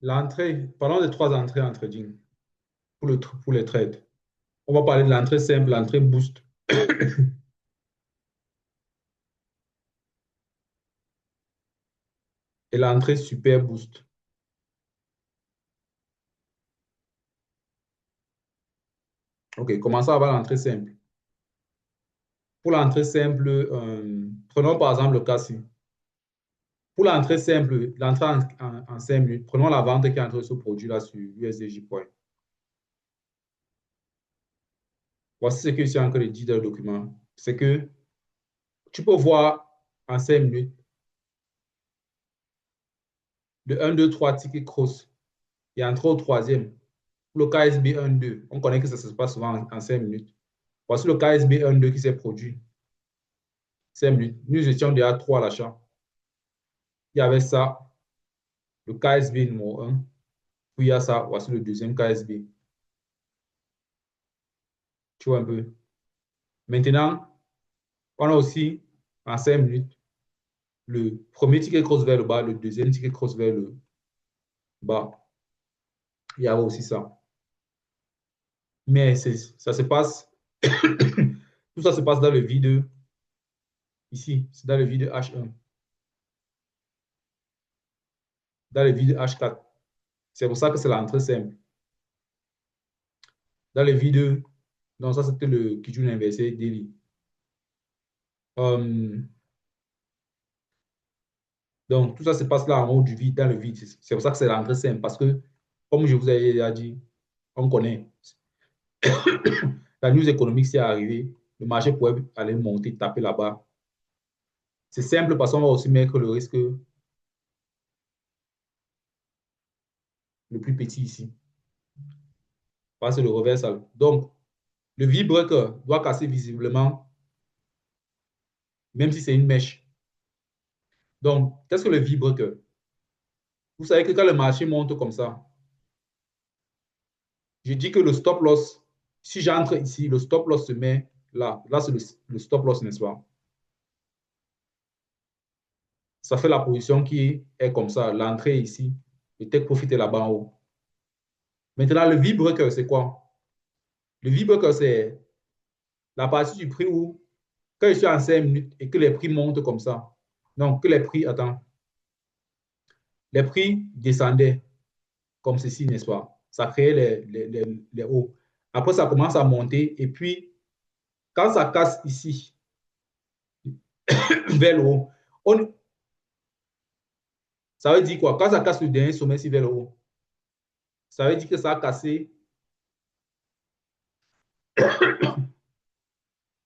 L'entrée, parlons des trois entrées en trading pour les trades. On va parler de l'entrée simple, l'entrée boost et l'entrée super boost. OK, commençons par l'entrée simple. Pour l'entrée simple, prenons par exemple le cas-ci. Pour l'entrée simple, l'entrée en 5 minutes, prenons la vente qui est entre ce produit-là sur USDJ Point. Voici ce que je suis en train de dire dans le document. C'est que tu peux voir en 5 minutes de 1, 2, 3 tickets cross et entrer au troisième. Pour le KSB 1-2, on connaît que ça se passe souvent en 5 minutes. Voici le KSB 1-2 qui s'est produit. 5 minutes. Nous étions déjà 3 à l'achat. Il y avait ça, le KSB numéro 1. Puis il y a ça, voici le deuxième KSB. Tu vois un peu. Maintenant, on a aussi en 5 minutes le premier ticket cross vers le bas, le deuxième ticket cross vers le bas. Il y avait aussi ça. Mais ça se passe, tout ça se passe dans le vide ici, c'est dans le vide H1, dans le vide H4. C'est pour ça que c'est l'entrée simple. Dans le vide, donc ça c'était le Kijun inversé daily. Euh, donc tout ça se passe là en haut du vide, dans le vide. C'est pour ça que c'est l'entrée simple, parce que, comme je vous ai déjà dit, on connaît. La news économique, c'est arrivé, le marché pourrait aller monter, taper là-bas. C'est simple parce qu'on va aussi mettre le risque le plus petit ici. Parce que le reversal. Donc, le V-breaker doit casser visiblement, même si c'est une mèche. Donc, qu'est-ce que le V-breaker? Vous savez que quand le marché monte comme ça, je dis que le stop loss, si j'entre ici, le stop loss se met là. Là, c'est le stop loss, n'est-ce pas? Ça fait la position qui est comme ça. L'entrée ici, le take profit est là-bas en haut. Maintenant, le V-breaker, c'est quoi? Le V-breaker, c'est la partie du prix où, quand je suis en 5 minutes et que les prix montent comme ça, donc que les prix, attends, les prix descendaient comme ceci, n'est-ce pas? Ça créait les hauts. Après, ça commence à monter et puis, quand ça casse ici, vers le haut, on, ça veut dire quoi? Quand ça casse le dernier sommet ici vers le haut, ça veut dire que ça a cassé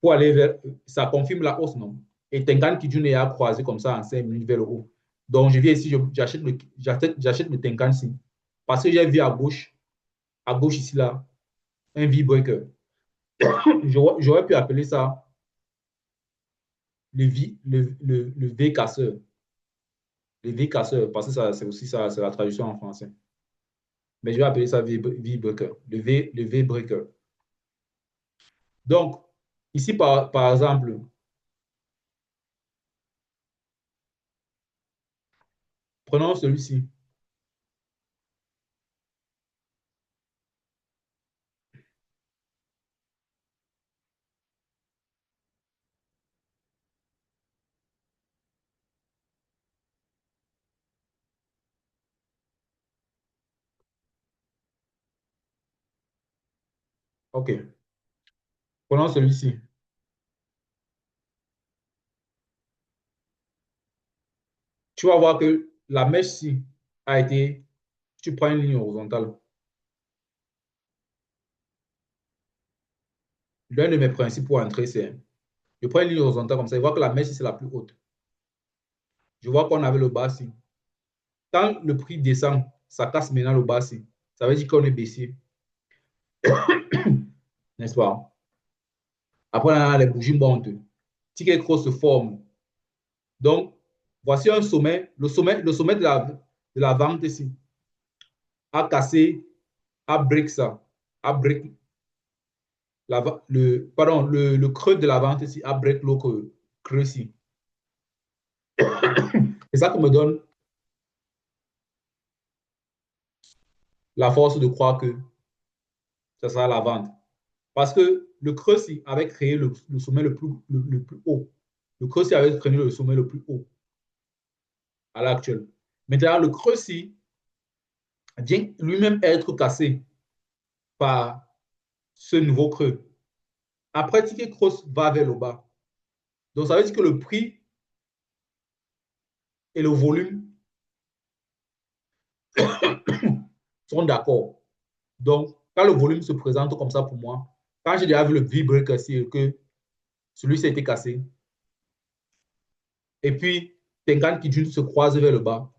pour aller vers, ça confirme la hausse, non? Et Tenkan Kijun a croisé comme ça en 5 minutes vers le haut. Donc, je viens ici, j'achète le Tenkan ici. Parce que j'ai vu à gauche ici, là, un V-breaker. J'aurais pu appeler ça le V casseur. Le V casseur, parce que ça, c'est aussi ça, c'est la traduction en français. Mais je vais appeler ça V-breaker. Le V-breaker. Donc, ici, par exemple, prenons celui-ci. OK. Prenons celui-ci. Tu vas voir que la mèche-ci a été, tu prends une ligne horizontale. L'un de mes principes pour entrer, c'est, je prends une ligne horizontale comme ça, je vois que la mèche, c'est la plus haute. Je vois qu'on avait le bas-ci. Quand le prix descend, ça casse maintenant le bas-ci. Ça veut dire qu'on est baissier, n'est-ce pas? Après, on a les bougies montent. Ticket cross se forme. Donc, voici un sommet. Le sommet de la vente ici a cassé, a break ça, a break pardon, le creux de la vente ici a break l'autre creux ici. C'est ça qui me donne la force de croire que ça sera la vente. Parce que le creux avait créé le sommet le plus haut. Le creux avait créé le sommet le plus haut à l'heure actuelle. Maintenant, le creux vient lui-même être cassé par ce nouveau creux. Après, ticket cross va vers le bas. Donc, ça veut dire que le prix et le volume sont d'accord. Donc, quand le volume se présente comme ça pour moi, quand j'ai déjà vu le V-break et que celui-ci a été cassé, et puis Tenkan qui se croise vers le bas,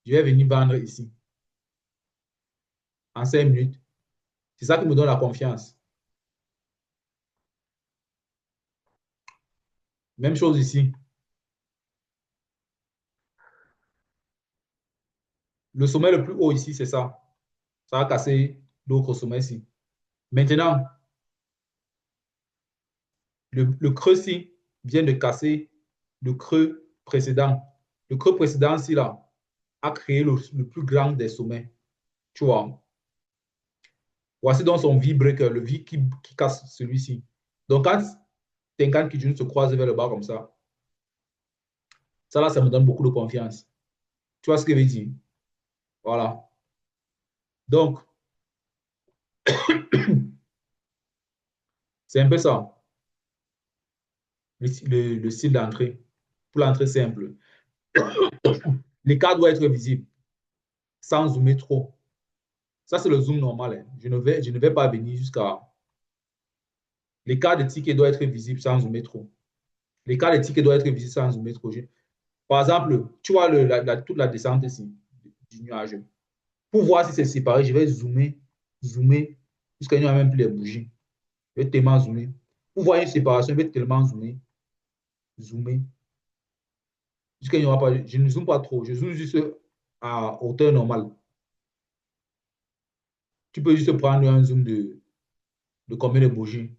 je vais venir vendre ici en 5 minutes. C'est ça qui me donne la confiance. Même chose ici. Le sommet le plus haut ici, c'est ça. Ça va casser d'autres sommets ici. Maintenant, le creux-ci vient de casser le creux précédent. Le creux précédent, ici, là, a créé le plus grand des sommets. Tu vois. Voici donc son V-breaker, le V qui casse celui-ci. Donc, quand Tenkan Kijun se croise vers le bas comme ça là, ça me donne beaucoup de confiance. Tu vois ce que je veux dire? Voilà. Donc, c'est un peu ça, le style d'entrée. Pour l'entrée simple. L'écart doit être visible sans zoomer trop. Ça, c'est le zoom normal. Hein. Je ne vais pas venir jusqu'à... L'écart de ticket doit être visible sans zoomer trop. L'écart de ticket doit être visible sans zoomer trop. Par exemple, tu vois toute la descente ici du nuage. Pour voir si c'est séparé, je vais zoomer, jusqu'à il n'y a même plus les bougies. Je vais tellement zoomer. Pour voir une séparation, je vais tellement zoomer, jusqu'à il n'y aura pas. Je ne zoome pas trop, je zoome juste à hauteur normale. Tu peux juste prendre un zoom de combien de bougies?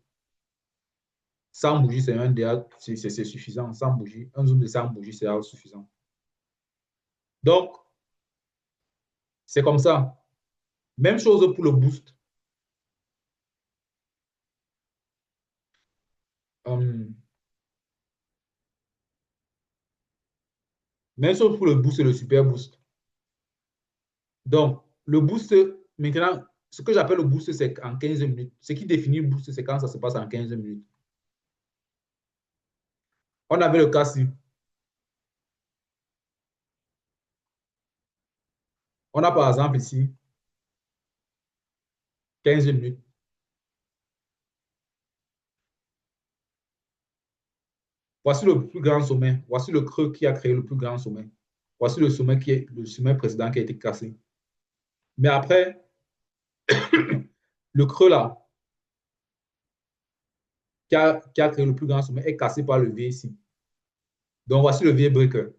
100 bougies, c'est un DA, c'est suffisant. 100 bougies, un zoom de 100 bougies, c'est suffisant. Donc, c'est comme ça. Même chose pour le boost. Même chose pour le boost et le super boost. Donc, le boost, maintenant, ce que j'appelle le boost, c'est en 15 minutes. Ce qui définit le boost, c'est quand ça se passe en 15 minutes. On avait le cas ci. On a par exemple ici 15 minutes. Voici le plus grand sommet. Voici le creux qui a créé le plus grand sommet. Voici le sommet qui est le sommet précédent qui a été cassé. Mais après, le creux là, qui a créé le plus grand sommet, est cassé par le V ici. Donc voici le V breaker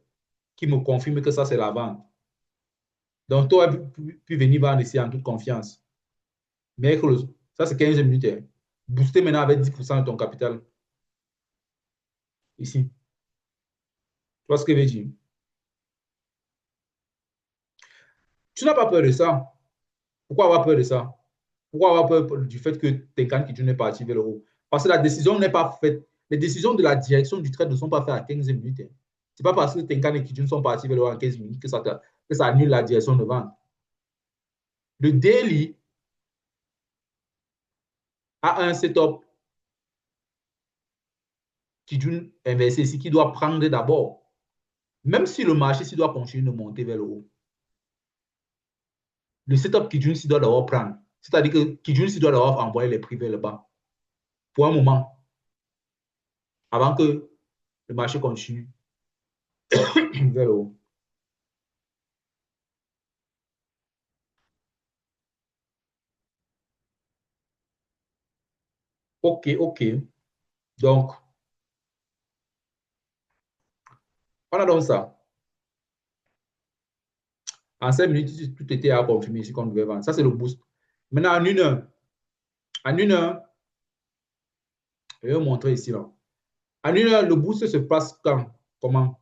qui me confirme que ça, c'est la vente. Donc, tu aurais pu venir vendre ici en toute confiance. Mais ça, c'est 15 minutes. Hein. Booster maintenant avec 10% de ton capital. Ici. Tu vois ce que je veux dire? Tu n'as pas peur de ça. Pourquoi avoir peur de ça? Pourquoi avoir peur du fait que Tenkan Kijun n'est pas parti vers le haut? Parce que la décision n'est pas faite. Les décisions de la direction du trade ne sont pas faites à 15 minutes. Hein. Ce n'est pas parce que Tenkan et Kijun sont partis vers le haut en 15 minutes que ça annule la direction de vente. Le daily a un setup Kijun inversé ici qui doit prendre d'abord. Même si le marché s'il doit continuer de monter vers le haut, le setup Kijun s'il doit d'abord prendre. C'est-à-dire que Kijun s'il doit d'abord envoyer les prix vers le bas pour un moment avant que le marché continue vers le haut. OK, OK. Donc, on a donc ça. En 5 minutes, tout était à confirmer ici qu'on devait vendre. Ça, c'est le boost. Maintenant, en une heure, je vais vous montrer ici. Là. En une heure, le boost se passe quand? Comment?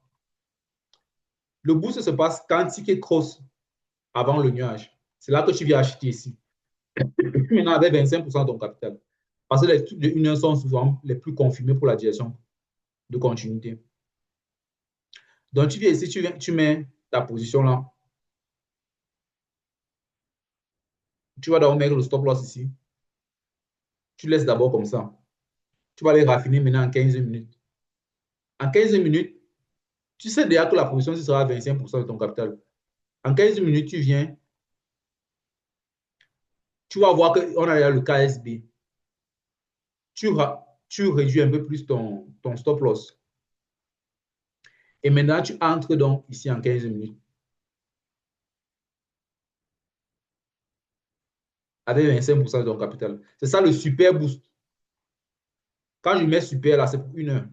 Le boost se passe quand ticket cross avant le nuage. C'est là que tu viens acheter ici. Maintenant, avec 25% de ton capital. Parce que les trucs de 1 heure sont souvent les plus confirmés pour la direction de continuité. Donc, tu viens ici, tu mets ta position là. Tu vas d'abord mettre le stop loss ici. Tu laisses d'abord comme ça. Tu vas les raffiner maintenant en 15 minutes. En 15 minutes, tu sais déjà que la position ce sera 25% de ton capital. En 15 minutes, tu viens, tu vas voir qu'on a déjà le KSB. Tu réduis un peu plus ton stop loss. Et maintenant, tu entres donc ici en 15 minutes avec 25% de ton capital. C'est ça le super boost. Quand je mets super là, c'est pour 1 heure.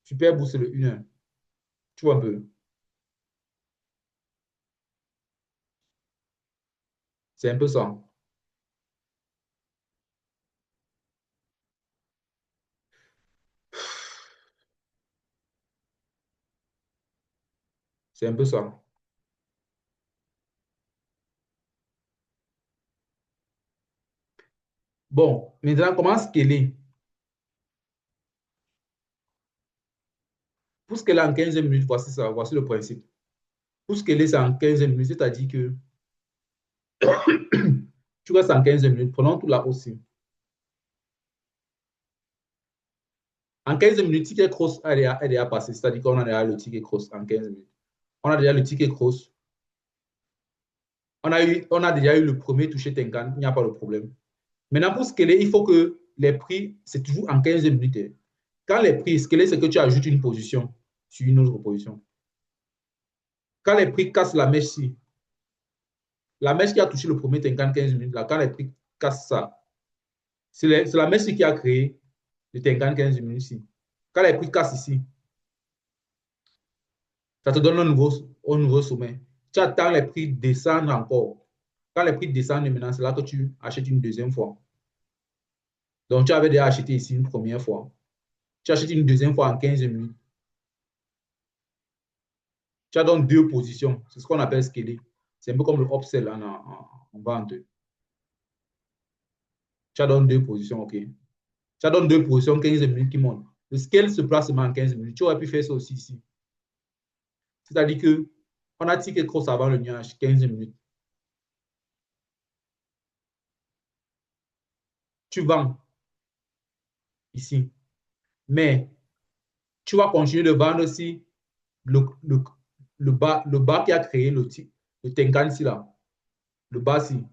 Super boost, c'est le 1 heure. Tu vois un peu. C'est un peu ça. C'est un peu ça. Bon, maintenant, comment scaler? Pour scaler en 15 minutes, voici ça, voici le principe. Pour scaler ça en 15 minutes, c'est-à-dire que tu restes en 15 minutes, prenons tout là aussi. En 15 minutes, ticket cross est déjà passé, c'est-à-dire qu'on a déjà le ticket cross en 15 minutes. On a déjà le ticket cross. On a déjà eu le premier touché Tenkan, il n'y a pas de problème. Maintenant, pour scaler, il faut que les prix, c'est toujours en 15 minutes. Hein. Quand les prix, scaler, c'est que tu ajoutes une position sur une autre position. Quand les prix cassent la mèche-ci, la mèche qui a touché le premier Tenkan 15 minutes, là, quand les prix cassent ça, c'est la mèche qui a créé le Tenkan 15 minutes ici. Quand les prix cassent ici, ça te donne un nouveau sommet. Tu attends les prix descendre encore. Quand les prix descendent maintenant, c'est là que tu achètes une deuxième fois. Donc, tu avais déjà acheté ici une première fois. Tu achètes une deuxième fois en 15 minutes. Tu as donc deux positions. C'est ce qu'on appelle scaler. C'est un peu comme le upsell en vente. Tu as donc deux positions, OK. Tu as donc deux positions, 15 minutes qui montent. Le scale se place seulement en 15 minutes. Tu aurais pu faire ça aussi ici. C'est-à-dire que on a ticket cross avant le nuage, 15 minutes. Tu vends ici. Mais tu vas continuer de vendre si le, le, le bas qui a créé le Tenkan ici, là, le bas ici,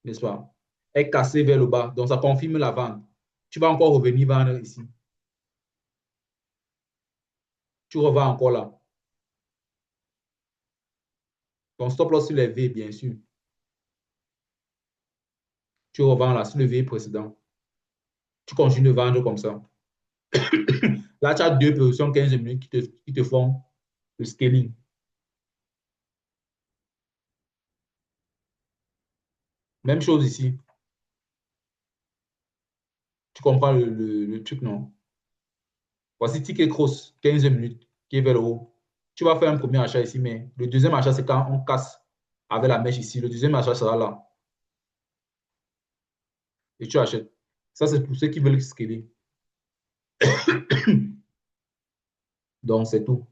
n'est-ce pas, est cassé vers le bas. Donc, ça confirme la vente. Tu vas encore revenir vendre ici. Tu revends encore là. Ton stop loss sur les V, bien sûr. Tu revends là, sur le V précédent. Tu continues de vendre comme ça. Là, tu as deux positions 15 minutes qui te font le scaling. Même chose ici. Tu comprends le truc, non? Voici ticket cross, 15 minutes, qui est vers le haut. Tu vas faire un premier achat ici, mais le deuxième achat, c'est quand on casse avec la mèche ici. Le deuxième achat sera là. Et tu achètes. Ça, c'est pour ceux qui veulent scaler. Donc, c'est tout.